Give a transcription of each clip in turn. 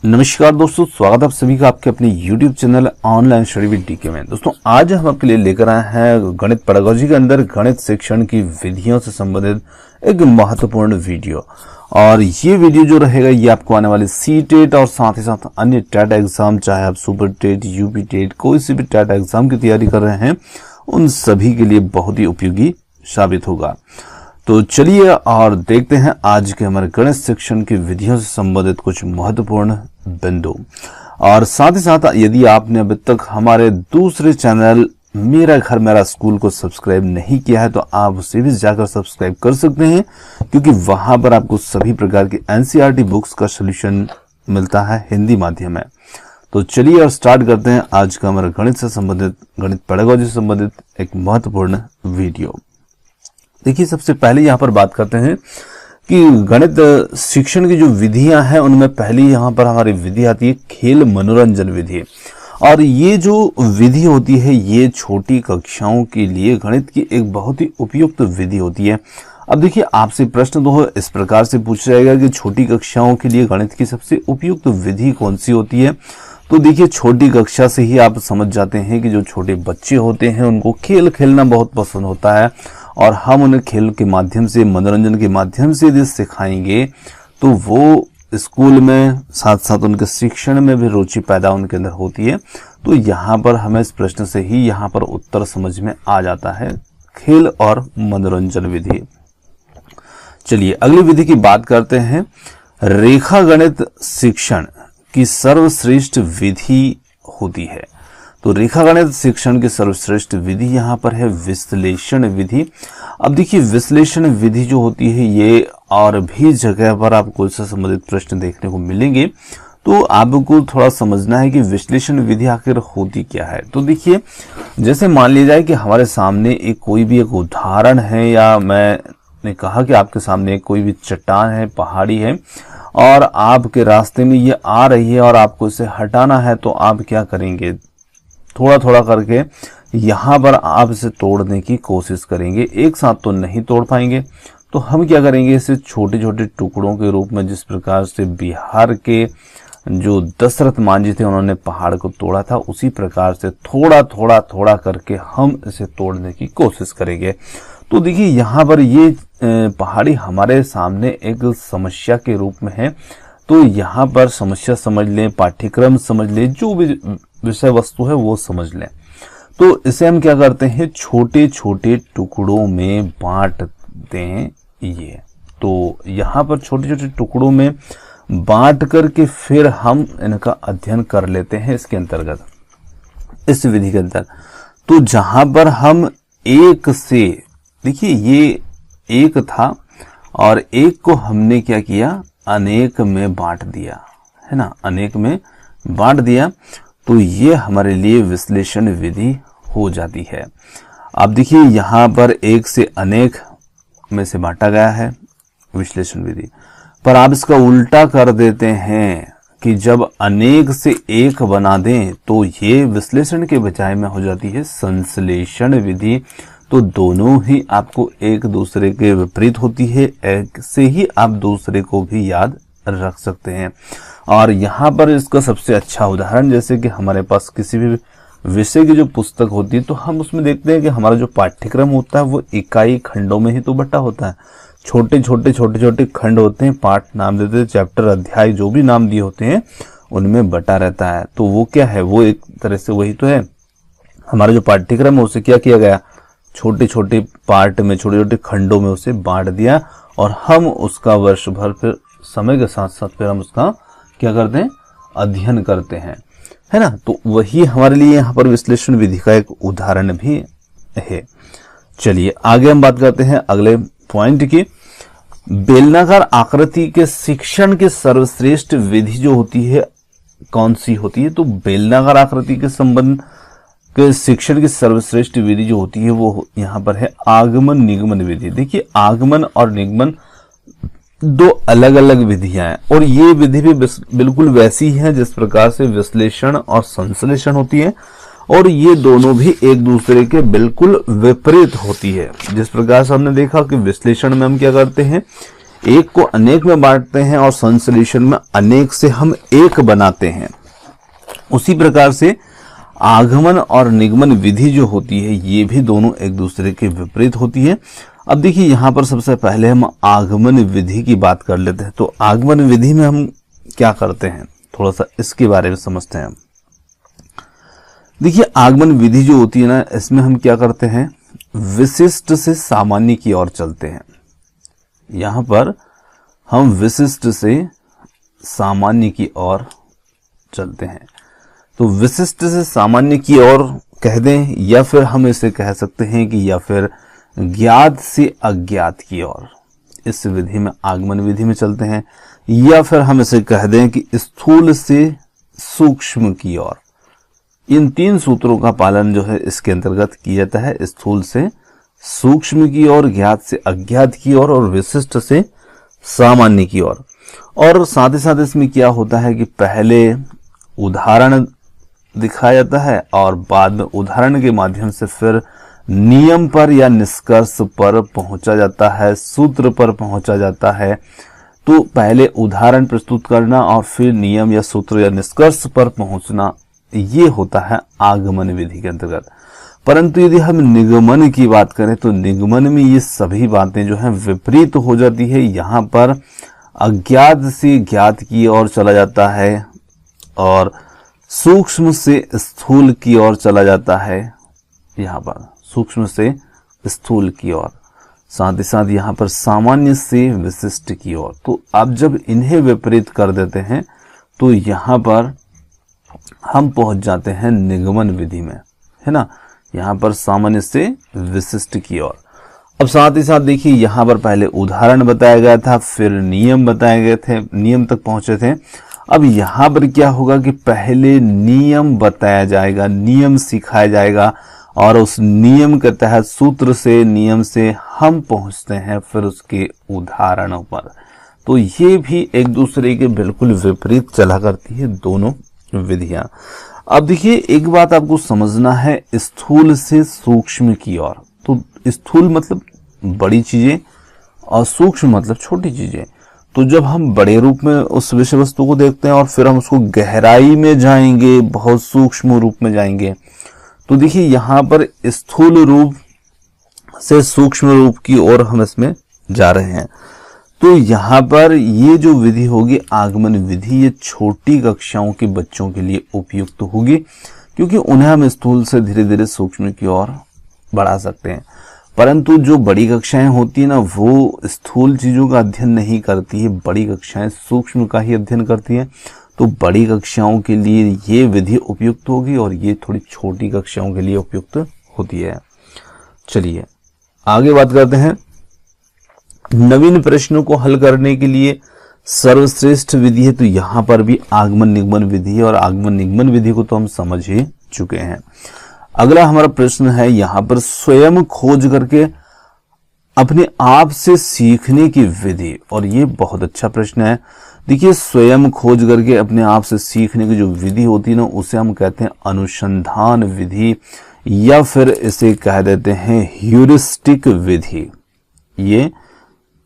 नमस्कार दोस्तों, स्वागत है आप सभी का आपके अपने YouTube channel online study with D K में। दोस्तों आज हम आपके लिए लेकर आए हैं गणित पेडागोजी के अंदर गणित शिक्षण की विधियों से संबंधित एक महत्वपूर्ण वीडियो। और ये वीडियो जो रहेगा ये आपको आने वाले सी-टेट और साथ ही साथ अन्य टेट एग्जाम, चाहे आप सुपर टेट, यूपी टेट, कोई सी भी टेट एग्जाम की तैयारी कर रहे हैं, उन सभी के लिए बहुत ही उपयोगी साबित होगा। तो चलिए और देखते हैं आज के हमारे गणित शिक्षण की विधियों से संबंधित कुछ महत्वपूर्ण बिंदु। और साथ ही साथ यदि आपने अभी तक हमारे दूसरे चैनल मेरा घर मेरा स्कूल को सब्सक्राइब नहीं किया है तो आप उसे भी जाकर सब्सक्राइब कर सकते हैं, क्योंकि वहां पर आपको सभी प्रकार की एनसीईआरटी बुक्स का सॉल्यूशन मिलता है हिंदी माध्यम में। तो चलिए और स्टार्ट करते हैं आज का हमारा गणित से संबंधित, गणित पेडागोजी से संबंधित एक महत्वपूर्ण वीडियो। देखिए, सबसे पहले यहाँ पर बात करते हैं कि गणित शिक्षण की जो विधियां हैं उनमें पहली यहाँ पर हमारी विधि आती है खेल मनोरंजन विधि। और ये जो विधि होती है ये छोटी कक्षाओं के लिए गणित की एक बहुत ही उपयुक्त विधि होती है। अब देखिए, आपसे प्रश्न तो इस प्रकार से पूछा जाएगा कि छोटी कक्षाओं के लिए गणित की सबसे उपयुक्त विधि कौन सी होती है। तो देखिए, छोटी कक्षा से ही आप समझ जाते हैं कि जो छोटे बच्चे होते हैं उनको खेल खेलना बहुत पसंद होता है, और हम उन्हें खेल के माध्यम से, मनोरंजन के माध्यम से यदि सिखाएंगे तो वो स्कूल में साथ साथ उनके शिक्षण में भी रुचि पैदा उनके अंदर होती है। तो यहाँ पर हमें इस प्रश्न से ही यहाँ पर उत्तर समझ में आ जाता है, खेल और मनोरंजन विधि। चलिए अगली विधि की बात करते हैं। रेखा गणित शिक्षण की सर्वश्रेष्ठ विधि होती है। तो रेखा गणित शिक्षण की सर्वश्रेष्ठ विधि यहाँ पर है विश्लेषण विधि। अब देखिए, विश्लेषण विधि जो होती है ये और भी जगह पर आपको इससे संबंधित प्रश्न देखने को मिलेंगे। तो आपको थोड़ा समझना है कि विश्लेषण विधि आखिर होती क्या है। तो देखिए, जैसे मान लिया जाए कि हमारे सामने एक कोई भी एक उदाहरण है, या मैंने कहा कि आपके सामने कोई भी चट्टान है, पहाड़ी है, और आपके रास्ते में ये आ रही है और आपको इसे हटाना है। तो आप क्या करेंगे, थोड़ा थोड़ा करके यहाँ पर आप इसे तोड़ने की कोशिश करेंगे। एक साथ तो नहीं तोड़ पाएंगे, तो हम क्या करेंगे, इसे छोटे छोटे टुकड़ों के रूप में, जिस प्रकार से बिहार के जो दशरथ मांझी थे उन्होंने पहाड़ को तोड़ा था, उसी प्रकार से थोड़ा थोड़ा थोड़ा करके हम इसे तोड़ने की कोशिश करेंगे। तो देखिए, यहाँ पर ये पहाड़ी हमारे सामने एक समस्या के रूप में है। तो यहाँ पर समस्या समझ लें, पाठ्यक्रम समझ लें, जो भी विषय वस्तु है वो समझ लें। तो इसे हम क्या करते हैं, छोटे छोटे टुकड़ों में बांट दें। ये तो यहाँ पर छोटे छोटे टुकड़ों में बांट करके फिर हम इनका अध्ययन कर लेते हैं इसके अंतर्गत, इस विधि के अंदर। तो जहां पर हम एक से, देखिए ये एक था और एक को हमने क्या किया, अनेक में बांट दिया, है ना, अनेक में बांट दिया। तो ये हमारे लिए विश्लेषण विधि हो जाती है। अब देखिए, यहाँ पर एक से अनेक में से बांटा गया है विश्लेषण विधि, पर आप इसका उल्टा कर देते हैं कि जब अनेक से एक बना दें तो ये विश्लेषण के बजाय में हो जाती है संश्लेषण विधि। तो दोनों ही आपको एक दूसरे के विपरीत होती है, ऐसे ही आप दूसरे को भी याद रख सकते हैं। और यहाँ पर इसका सबसे अच्छा उदाहरण, जैसे कि हमारे पास किसी भी विषय की जो पुस्तक होती है तो हम उसमें देखते हैं कि हमारा जो पाठ्यक्रम होता है वो इकाई खंडों में ही तो बटा होता है। छोटे छोटे खंड होते हैं, पाठ नाम देते हैं, चैप्टर, अध्याय, जो भी नाम दिए होते हैं उनमें बटा रहता है। तो वो क्या है, वो एक तरह से वही तो है, हमारा जो पाठ्यक्रम है उसे क्या किया गया, छोटे छोटे पार्ट में, छोटे छोटे खंडों में उसे बांट दिया, और हम उसका वर्ष भर फिर समय के साथ साथ फिर हम उसका क्या करते हैं, अध्ययन करते हैं, है ना। तो वही हमारे लिए यहाँ पर विश्लेषण विधि का एक उदाहरण भी है। चलिए आगे हम बात करते हैं अगले पॉइंट की। बेलनाकार आकृति के शिक्षण की सर्वश्रेष्ठ विधि जो होती है कौन सी होती है, तो बेलनाकार आकृति के संबंध के शिक्षण की सर्वश्रेष्ठ विधि जो होती है वो यहाँ पर है आगमन निगमन विधि। देखिए, आगमन और निगमन दो अलग अलग विधियां हैं, और ये विधि भी बिल्कुल वैसी है जिस प्रकार से विश्लेषण और संश्लेषण होती है, और ये दोनों भी एक दूसरे के बिल्कुल विपरीत होती है। जिस प्रकार से हमने देखा कि विश्लेषण में हम क्या करते हैं, एक को अनेक में बांटते हैं और संश्लेषण में अनेक से हम एक बनाते हैं। उसी प्रकार से आगमन और निगमन विधि जो होती है ये भी दोनों एक दूसरे के विपरीत होती है। अब देखिए यहाँ पर सबसे पहले हम आगमन विधि की बात कर लेते हैं। तो आगमन विधि में हम क्या करते हैं, थोड़ा सा इसके बारे में समझते हैं। देखिए आगमन विधि जो होती है ना, इसमें हम क्या करते हैं, विशिष्ट से सामान्य की ओर चलते हैं। यहां पर हम विशिष्ट से सामान्य की ओर चलते हैं। तो विशिष्ट से सामान्य की ओर कह दें, या फिर हम इसे कह सकते हैं कि या फिर ज्ञात से अज्ञात की ओर, इस विधि में आगमन विधि में चलते हैं। या फिर हम इसे कह दें कि स्थूल से सूक्ष्म की ओर। इन तीन सूत्रों का पालन जो है इसके अंतर्गत किया जाता है। स्थूल से सूक्ष्म की ओर, ज्ञात से अज्ञात की ओर और विशिष्ट से सामान्य की ओर। और साथ ही साथ इसमें क्या होता है कि पहले उदाहरण दिखाया जाता है और बाद में उदाहरण के माध्यम से फिर नियम पर या निष्कर्ष पर पहुंचा जाता है, सूत्र पर पहुंचा जाता है। तो पहले उदाहरण प्रस्तुत करना और फिर नियम या सूत्र या निष्कर्ष पर पहुंचना, ये होता है आगमन विधि के अंतर्गत। परंतु यदि हम निगमन की बात करें तो निगमन में ये सभी बातें जो हैं विपरीत हो जाती है। यहाँ पर अज्ञात से ज्ञात की ओर चला जाता है और सूक्ष्म से स्थूल की ओर चला जाता है। यहाँ पर सूक्ष्म से स्थूल की ओर, साथ ही साथ यहाँ पर सामान्य से विशिष्ट की ओर। तो आप जब इन्हें विपरीत कर देते हैं तो यहाँ पर हम पहुंच जाते हैं निगमन विधि में, है ना। यहाँ पर सामान्य से विशिष्ट की ओर। अब साथ ही साथ देखिए यहाँ पर पहले उदाहरण बताया गया था, फिर नियम बताए गए थे, नियम तक पहुंचे थे। अब यहाँ पर क्या होगा कि पहले नियम बताया जाएगा, नियम सिखाया जाएगा और उस नियम के तहत सूत्र से, नियम से हम पहुंचते हैं फिर उसके उदाहरणों पर। तो ये भी एक दूसरे के बिल्कुल विपरीत चला करती है दोनों विधियां। अब देखिए एक बात आपको समझना है, स्थूल से सूक्ष्म की ओर। तो स्थूल मतलब बड़ी चीजें और सूक्ष्म मतलब छोटी चीजें। तो जब हम बड़े रूप में उस विषय वस्तु को देखते हैं और फिर हम उसको गहराई में जाएंगे, बहुत सूक्ष्म रूप में जाएंगे, तो देखिए यहाँ पर स्थूल रूप से सूक्ष्म रूप की ओर हम इसमें जा रहे हैं। तो यहाँ पर ये जो विधि होगी आगमन विधि, ये छोटी कक्षाओं के बच्चों के लिए उपयुक्त होगी, क्योंकि उन्हें हम स्थूल से धीरे धीरे सूक्ष्म की ओर बढ़ा सकते हैं। परंतु जो बड़ी कक्षाएं होती है ना, वो स्थूल चीजों का अध्ययन नहीं करती है, बड़ी कक्षाएं सूक्ष्म का ही अध्ययन करती हैं। तो बड़ी कक्षाओं के लिए ये विधि उपयुक्त होगी और ये थोड़ी छोटी कक्षाओं के लिए उपयुक्त होती है। चलिए आगे बात करते हैं। नवीन प्रश्नों को हल करने के लिए सर्वश्रेष्ठ विधि है, तो यहां पर भी आगमन निगमन विधि है और आगमन निगमन विधि को तो हम समझ ही चुके हैं। अगला हमारा प्रश्न है यहाँ पर स्वयं खोज करके अपने आप से सीखने की विधि, और ये बहुत अच्छा प्रश्न है। देखिए स्वयं खोज करके अपने आप से सीखने की जो विधि होती है ना, उसे हम कहते हैं अनुसंधान विधि, या फिर इसे कह देते हैं ह्यूरिस्टिक विधि। ये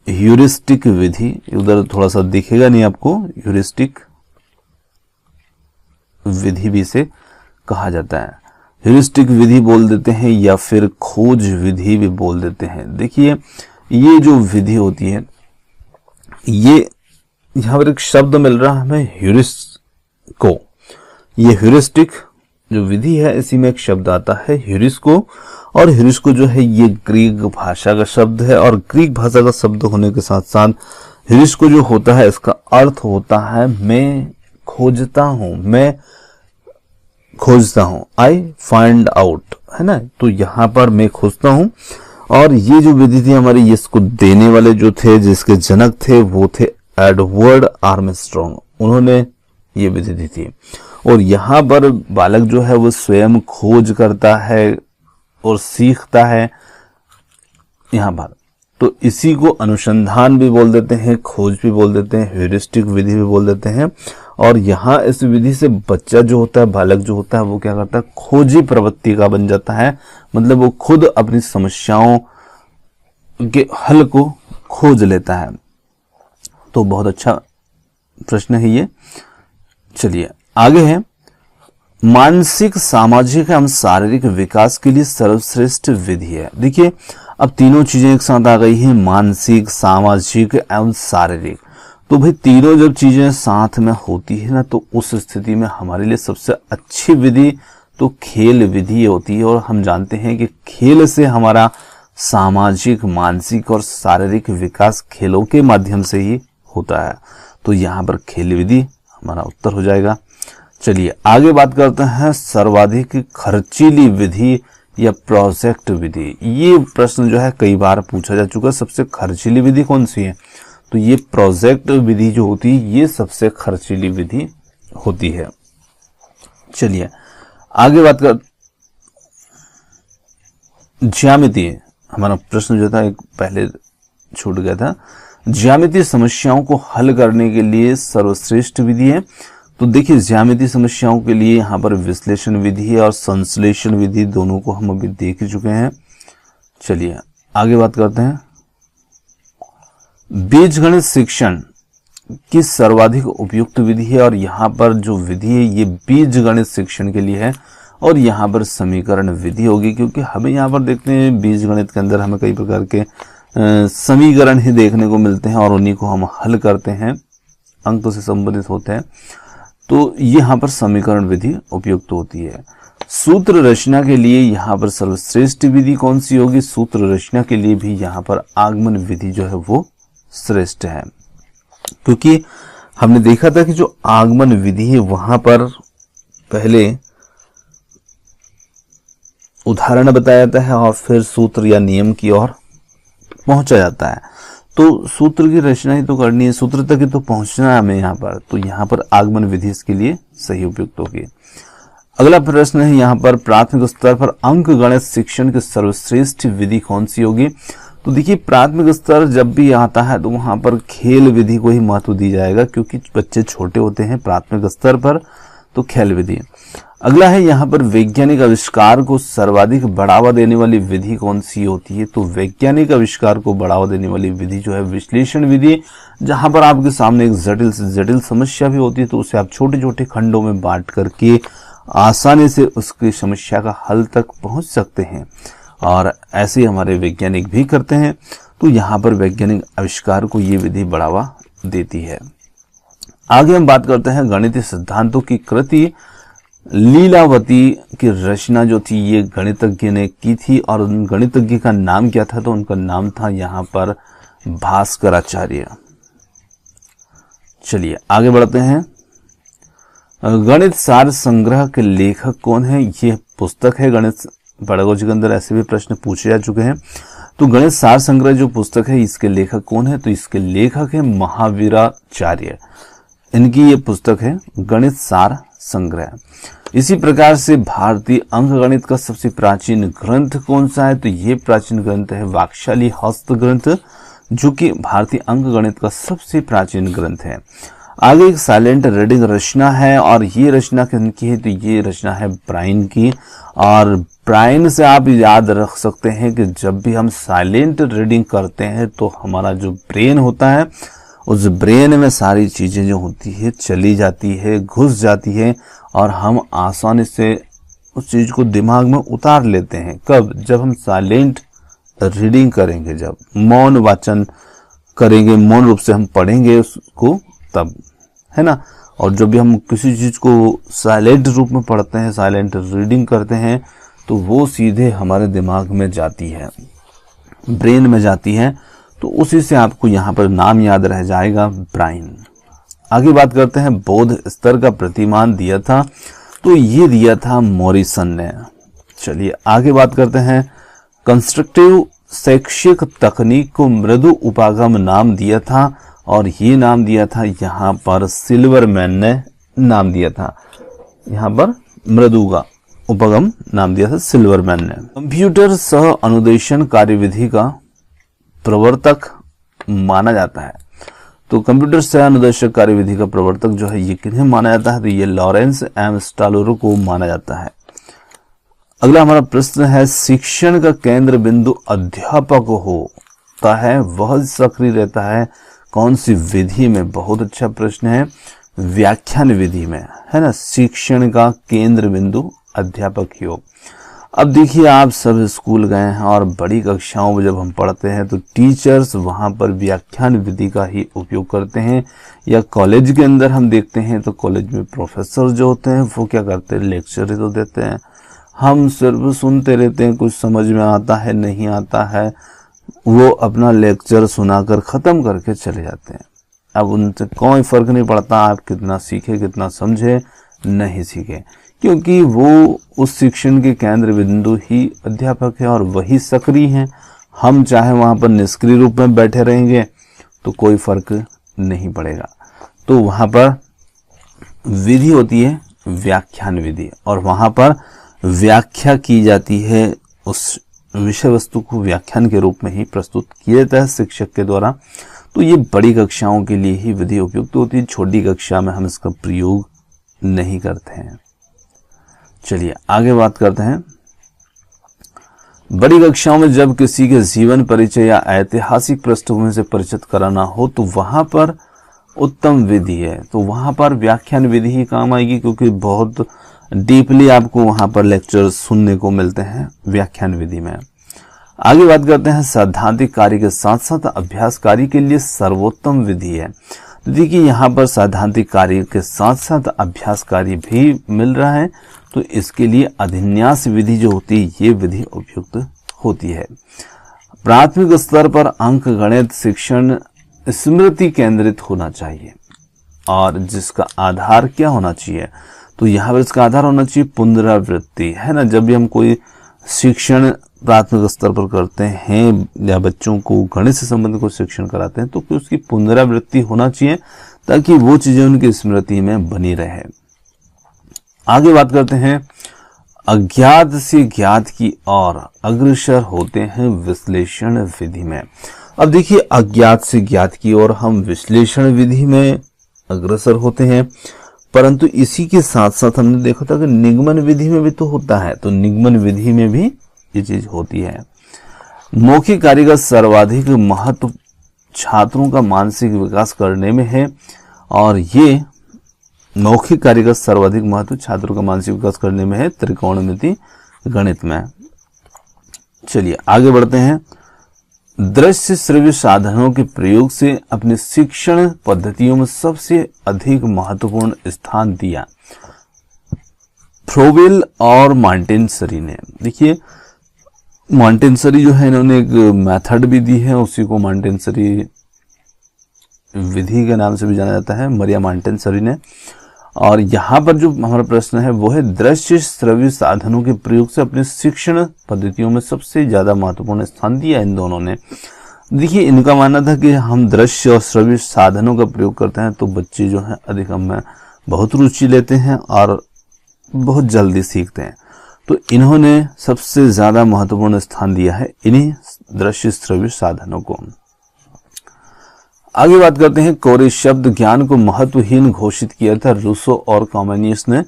ह्यूरिस्टिक विधि, उधर थोड़ा सा दिखेगा नहीं आपको, ह्यूरिस्टिक विधि भी इसे कहा जाता है। ह्यूरिस्टिक विधि बोल देते हैं या फिर खोज विधि भी बोल देते हैं। देखिए ये जो विधि होती है, ये यहां पर एक शब्द मिल रहा है हमें ह्यूरिस्को। ये ह्यूरिस्टिक जो विधि है इसी में एक शब्द आता है ह्यूरिस्को, और ह्यूरिस्को जो है ये ग्रीक भाषा का शब्द है, और ग्रीक भाषा का शब्द होने के साथ साथ ह्यूरिस्को जो होता है इसका अर्थ होता है मैं खोजता हूं, मैं खोजता हूं, आई फाइंड आउट, है ना। तो यहां पर मैं खोजता हूं, और ये जो विधि थी हमारी, ये इसको देने वाले जो थे, जिसके जनक थे, वो थे एडवर्ड आर्मस्ट्रॉन्ग, उन्होंने ये विधि दी थी। और यहाँ पर बालक जो है वो स्वयं खोज करता है और सीखता है यहाँ पर। तो इसी को अनुसंधान भी बोल देते हैं, खोज भी बोल देते हैं, ह्यूरिस्टिक विधि भी बोल देते हैं। और यहाँ इस विधि से बच्चा जो होता है, बालक जो होता है, वो क्या करता है, खोजी प्रवृत्ति का बन जाता है। मतलब वो खुद अपनी समस्याओं के हल को खोज लेता है। तो बहुत अच्छा प्रश्न है ये। चलिए आगे है, मानसिक, सामाजिक एवं शारीरिक विकास के लिए सर्वश्रेष्ठ विधि है। देखिए अब तीनों चीजें एक साथ आ गई हैं, मानसिक, सामाजिक एवं शारीरिक। तो भाई तीनों जब चीजें साथ में होती है ना, तो उस स्थिति में हमारे लिए सबसे अच्छी विधि तो खेल विधि होती है। और हम जानते हैं कि खेल से हमारा सामाजिक, मानसिक और शारीरिक विकास खेलों के माध्यम से ही होता है। तो यहाँ पर खेल विधि हमारा उत्तर हो जाएगा। चलिए आगे बात करते हैं, सर्वाधिक खर्चीली विधि या प्रोजेक्ट विधि। ये प्रश्न जो है कई बार पूछा जा चुका है। सबसे खर्चीली विधि कौन सी है? तो ये प्रोजेक्ट विधि जो होती है ये सबसे खर्चीली विधि होती है। चलिए आगे बात कर, ज्यामिति, हमारा प्रश्न जो था एक पहले छूट गया था, ज्यामितीय समस्याओं को हल करने के लिए सर्वश्रेष्ठ विधि है। तो देखिए ज्यामितीय समस्याओं के लिए यहाँ पर विश्लेषण विधि और संश्लेषण विधि दोनों को हम अभी देख चुके हैं। चलिए आगे बात करते हैं, बीजगणित शिक्षण की सर्वाधिक उपयुक्त विधि है। और यहाँ पर जो विधि है ये बीजगणित शिक्षण के लिए है और यहाँ पर समीकरण विधि होगी, क्योंकि हमें यहाँ पर देखते हैं बीजगणित के अंदर हमें कई प्रकार के समीकरण ही देखने को मिलते हैं और उन्हीं को हम हल करते हैं, अंक से संबंधित होते हैं। तो यहाँ पर समीकरण विधि उपयुक्त होती है। सूत्र रचना के लिए यहाँ पर सर्वश्रेष्ठ विधि कौन सी होगी? सूत्र रचना के लिए भी यहाँ पर आगमन विधि जो है वो श्रेष्ठ है, क्योंकि हमने देखा था कि जो आगमन विधि है वहां पर पहले उदाहरण बताया जाता है और फिर सूत्र या नियम की ओर पहुंचा जाता है। तो सूत्र की रचना ही तो करनी है, सूत्र तक ही तो पहुंचना है हमें यहाँ पर। तो यहाँ पर आगमन विधि इसके लिए सही उपयुक्त होगी। अगला प्रश्न है यहाँ पर, प्राथमिक स्तर पर अंक गणित शिक्षण की सर्वश्रेष्ठ विधि कौन सी होगी? तो देखिए प्राथमिक स्तर जब भी आता है तो वहां पर खेल विधि को ही महत्व दी जाएगा, क्योंकि बच्चे छोटे होते हैं प्राथमिक स्तर पर, तो खेल विधि। अगला है यहाँ पर, वैज्ञानिक आविष्कार को सर्वाधिक बढ़ावा देने वाली विधि कौन सी होती है? तो वैज्ञानिक आविष्कार को बढ़ावा देने वाली विधि जो है विश्लेषण विधि, जहां पर आपके सामने एक जटिल से जटिल समस्या भी होती है तो उसे आप छोटे छोटे खंडों में बांट करके आसानी से उसकी समस्या का हल तक पहुंच सकते हैं। और ऐसे हमारे वैज्ञानिक भी करते हैं। तो यहाँ पर वैज्ञानिक आविष्कार को ये विधि बढ़ावा देती है। आगे हम बात करते हैं गणितीय सिद्धांतों की कृति लीलावती की रचना जो थी ये गणितज्ञ ने की थी, और उन गणितज्ञ का नाम क्या था? तो उनका नाम था यहाँ पर भास्कराचार्य। चलिए आगे बढ़ते हैं, गणित सार संग्रह के लेखक कौन है? ये पुस्तक है गणित पेडागोजी के अंदर ऐसे भी प्रश्न पूछे जा चुके हैं। तो गणित सार संग्रह जो पुस्तक है इसके लेखक कौन है? तो इसके लेखक है महावीराचार्य। इनकी ये पुस्तक है गणित सार संग्रह। इसी प्रकार से भारतीय अंक गणित का सबसे प्राचीन ग्रंथ कौन सा है? तो ये प्राचीन ग्रंथ है वाक्शाली हस्त ग्रंथ, जो कि भारतीय अंक गणित का सबसे प्राचीन ग्रंथ है। आगे एक साइलेंट रीडिंग रचना है, और ये रचना किनकी है? तो ये रचना है ब्राइन की। और ब्राइन से आप याद रख सकते हैं कि जब भी हम साइलेंट रीडिंग करते हैं तो हमारा जो ब्रेन होता है उस ब्रेन में सारी चीजें जो होती है चली जाती है, घुस जाती है, और हम आसानी से उस चीज को दिमाग में उतार लेते हैं। कब? जब हम साइलेंट रीडिंग करेंगे, जब मौन वाचन करेंगे, मौन रूप से हम पढ़ेंगे उसको, तब, है ना। और जब भी हम किसी चीज को साइलेंट रूप में पढ़ते हैं, साइलेंट रीडिंग करते हैं, तो वो सीधे हमारे दिमाग में जाती है, ब्रेन में जाती है। तो उसी से आपको यहाँ पर नाम याद रह जाएगा, ब्राइन। आगे बात करते हैं, बौद्ध स्तर का प्रतिमान दिया था, तो ये दिया था मॉरिसन ने। चलिए आगे बात करते हैं, कंस्ट्रक्टिव शैक्षिक तकनीक को मृदु उपागम नाम दिया था, और ये नाम दिया था यहाँ पर सिल्वरमैन ने नाम दिया था। यहाँ पर मृदु का उपगम नाम दिया था सिल्वरमैन ने। कंप्यूटर सह अनुदेशन कार्यविधि का प्रवर्तक माना जाता है। तो कंप्यूटर सह अनुदेशक कार्यविधि का प्रवर्तक जो है ये किन्हें माना जाता है? तो ये लॉरेंस एम स्टालोरो को माना जाता है। अगला हमारा प्रश्न है, शिक्षण का केंद्र बिंदु अध्यापक होता है, वह सक्रिय रहता है, कौन सी विधि में? बहुत अच्छा प्रश्न है, व्याख्यान विधि में, है ना। शिक्षण का केंद्र बिंदु अध्यापक योग। अब देखिए, आप सब स्कूल गए हैं और बड़ी कक्षाओं में जब हम पढ़ते हैं तो टीचर्स वहां पर व्याख्यान विधि का ही उपयोग करते हैं, या कॉलेज के अंदर हम देखते हैं तो कॉलेज में प्रोफेसर जो होते हैं वो क्या करते हैं, लेक्चर ही तो देते हैं। हम सिर्फ सुनते रहते हैं, कुछ समझ में आता है नहीं आता है, वो अपना लेक्चर सुनाकर खत्म करके चले जाते हैं। अब उनसे कोई फर्क नहीं पड़ता आप कितना सीखे कितना समझे नहीं सीखे, क्योंकि वो उस शिक्षण के केंद्र बिंदु ही अध्यापक है और वही सक्रिय हैं। हम चाहे वहां पर निष्क्रिय रूप में बैठे रहेंगे तो कोई फर्क नहीं पड़ेगा। तो वहां पर विधि होती है व्याख्यान विधि, और वहां पर व्याख्या की जाती है, उस विषय वस्तु को व्याख्यान के रूप में ही प्रस्तुत किया जाता है शिक्षक के द्वारा। तो ये बड़ी कक्षाओं के लिए ही विधि उपयुक्त होती है, छोटी कक्षा में हम इसका प्रयोग नहीं करते हैं। चलिए आगे बात करते हैं। बड़ी कक्षाओं में जब किसी के जीवन परिचय या ऐतिहासिक पृष्ठभूमि से परिचित कराना हो तो वहां पर उत्तम विधि है, तो वहां पर व्याख्यान विधि ही काम आएगी, क्योंकि बहुत डीपली आपको वहां पर लेक्चर सुनने को मिलते हैं व्याख्यान विधि में। आगे बात करते हैं, सैद्धांतिक कार्य के साथ साथ अभ्यास कार्य के लिए सर्वोत्तम विधि है। तो देखिए, यहाँ पर सैद्धांतिक कार्य के साथ साथ अभ्यास कार्य भी मिल रहा है, तो इसके लिए अधिन्यास विधि जो होती है ये विधि उपयुक्त होती है। प्राथमिक स्तर पर अंक गणित शिक्षण स्मृति केंद्रित होना चाहिए, और जिसका आधार क्या होना चाहिए, तो यहाँ पर इसका आधार होना चाहिए पुनरावृत्ति, है ना। जब भी हम कोई शिक्षण प्राथमिक स्तर पर करते हैं या बच्चों को गणित से संबंधित कोई शिक्षण कराते हैं तो उसकी पुनरावृत्ति होना चाहिए, ताकि वो चीजें उनकी स्मृति में बनी रहे। आगे बात करते हैं, अज्ञात से ज्ञात की ओर अग्रसर होते हैं विश्लेषण विधि में। अब देखिए, अज्ञात से ज्ञात की ओर हम विश्लेषण विधि में अग्रसर होते हैं, परंतु इसी के साथ साथ हमने देखा था कि निगमन विधि में भी तो होता है, तो निगमन विधि में भी ये चीज होती है। मौखिक कार्य का सर्वाधिक महत्व छात्रों का मानसिक विकास करने में है, और ये मौखिक कार्य का सर्वाधिक महत्व छात्रों का मानसिक विकास करने में है त्रिकोणमिति गणित में। चलिए आगे बढ़ते हैं। दृश्य श्रव्य साधनों के प्रयोग से अपने शिक्षण पद्धतियों में सबसे अधिक महत्वपूर्ण स्थान दिया फ्रोवेल और मॉन्टेसरी ने। देखिए, मॉन्टेसरी जो है इन्होंने एक मेथड भी दी है, उसी को मॉन्टेसरी विधि के नाम से भी जाना जाता है, मरिया मॉन्टेसरी ने। और यहाँ पर जो हमारा प्रश्न है वो है, दृश्य श्रव्य साधनों के प्रयोग से अपने शिक्षण पद्धतियों में सबसे ज्यादा महत्वपूर्ण स्थान दिया इन दोनों ने। देखिए, इनका मानना था कि हम दृश्य और श्रव्य साधनों का प्रयोग करते हैं तो बच्चे जो है अधिक में बहुत रुचि लेते हैं और बहुत जल्दी सीखते हैं, तो इन्होंने सबसे ज्यादा महत्वपूर्ण स्थान दिया है इन्हीं दृश्य श्रव्य साधनों को। आगे बात करते हैं, कोरे शब्द ज्ञान को महत्वहीन घोषित किया था रूसो और कॉमेनियस ने।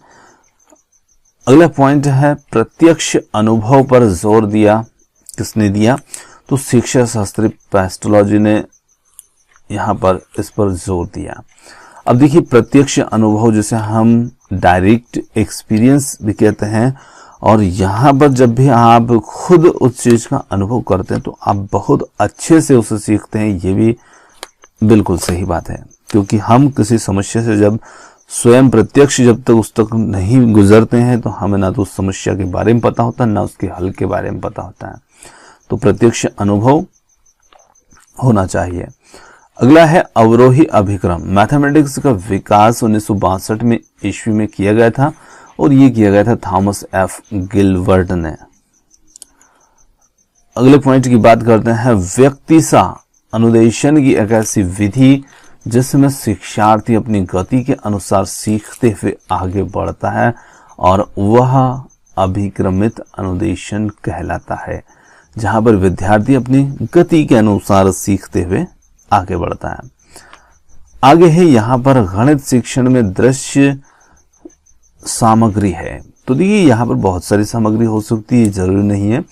अगला पॉइंट है, प्रत्यक्ष अनुभव पर जोर दिया। किसने दिया? तो शिक्षा शास्त्री पेस्टोलॉजी ने यहां पर इस पर जोर दिया। अब देखिए, प्रत्यक्ष अनुभव जिसे हम डायरेक्ट एक्सपीरियंस भी कहते हैं, और यहां पर जब भी आप खुद उस चीज का अनुभव करते हैं तो आप बहुत अच्छे से उसे सीखते हैं। ये भी बिल्कुल सही बात है, क्योंकि हम किसी समस्या से जब स्वयं प्रत्यक्ष जब तक उस तक नहीं गुजरते हैं तो हमें ना तो उस समस्या के बारे में पता होता है ना उसके हल के बारे में पता होता है। तो प्रत्यक्ष अनुभव होना चाहिए। अगला है अवरोही अभिक्रम। मैथमेटिक्स का विकास 1962 में ईस्वी में किया गया था, और ये किया गया था थॉमस एफ गिलबर्ट ने। अगले पॉइंट की बात करते हैं, व्यक्तिशा अनुदेशन की एक ऐसी विधि जिसमें शिक्षार्थी अपनी गति के अनुसार सीखते हुए आगे बढ़ता है, और वह अभिक्रमित अनुदेशन कहलाता है, जहां पर विद्यार्थी अपनी गति के अनुसार सीखते हुए आगे बढ़ता है। आगे है यहां पर गणित शिक्षण में दृश्य सामग्री है। तो देखिए, यहां पर बहुत सारी सामग्री हो सकती है, जरूरी नहीं है,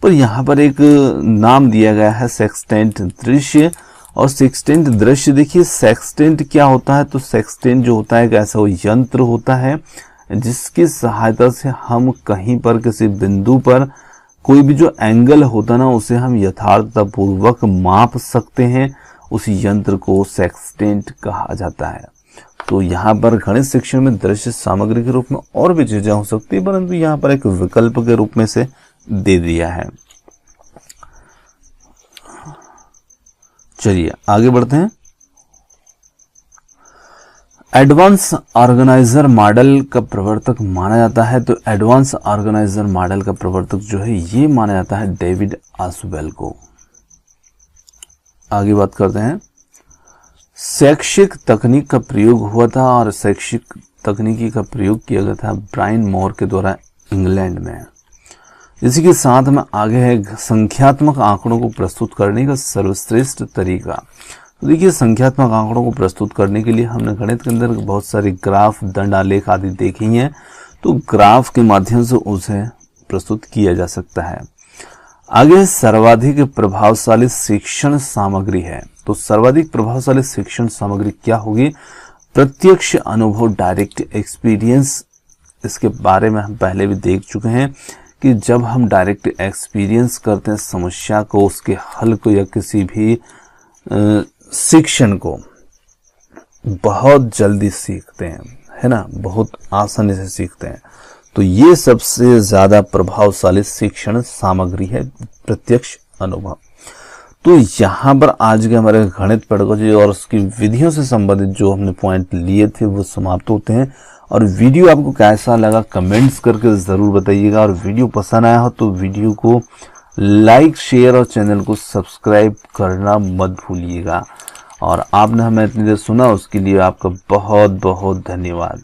पर यहाँ पर एक नाम दिया गया है सेक्सटेंट दृश्य, और सेक्सटेंट दृश्य देखिए, सेक्सटेंट क्या होता है, तो सेक्सटेंट जो होता है एक ऐसा यंत्र होता है जिसकी सहायता से हम कहीं पर किसी बिंदु पर कोई भी जो एंगल होता है ना उसे हम यथार्थपूर्वक माप सकते हैं। उस यंत्र को सेक्सटेंट कहा जाता है। तो यहाँ पर गणित शिक्षण में दृश्य सामग्री के रूप में और भी चीजें हो सकती है, परंतु यहाँ पर एक विकल्प के रूप में से दे दिया है। चलिए आगे बढ़ते हैं। एडवांस ऑर्गेनाइजर मॉडल का प्रवर्तक माना जाता है, तो एडवांस ऑर्गेनाइजर मॉडल का प्रवर्तक जो है ये माना जाता है डेविड आसवेल को। आगे बात करते हैं। शैक्षिक तकनीक का प्रयोग हुआ था और शैक्षिक तकनीकी का प्रयोग किया गया था ब्रायन मोर के द्वारा इंग्लैंड में। इसी के साथ में आगे है संख्यात्मक आंकड़ों को प्रस्तुत करने का सर्वश्रेष्ठ तरीका। तो देखिए, संख्यात्मक आंकड़ों को प्रस्तुत करने के लिए हमने गणित के अंदर बहुत सारे ग्राफ, दंड आलेख आदि देखी हैं, तो ग्राफ के माध्यम से उसे प्रस्तुत किया जा सकता है। आगे सर्वाधिक प्रभावशाली शिक्षण सामग्री है, तो सर्वाधिक प्रभावशाली शिक्षण सामग्री क्या होगी? प्रत्यक्ष अनुभव, डायरेक्ट एक्सपीरियंस। इसके बारे में हम पहले भी देख चुके हैं कि जब हम डायरेक्ट एक्सपीरियंस करते हैं समस्या को, उसके हल को या किसी भी शिक्षण को बहुत जल्दी सीखते हैं, है ना, बहुत आसानी से सीखते हैं। तो ये सबसे ज्यादा प्रभावशाली शिक्षण सामग्री है, प्रत्यक्ष अनुभव। तो यहाँ पर आज के हमारे गणित पेडागोजी और उसकी विधियों से संबंधित जो हमने पॉइंट लिए थे वो समाप्त होते हैं। और वीडियो आपको कैसा लगा कमेंट्स करके जरूर बताइएगा। और वीडियो पसंद आया हो तो वीडियो को लाइक, शेयर और चैनल को सब्सक्राइब करना मत भूलिएगा। और आपने हमें इतनी देर सुना उसके लिए आपका बहुत बहुत धन्यवाद।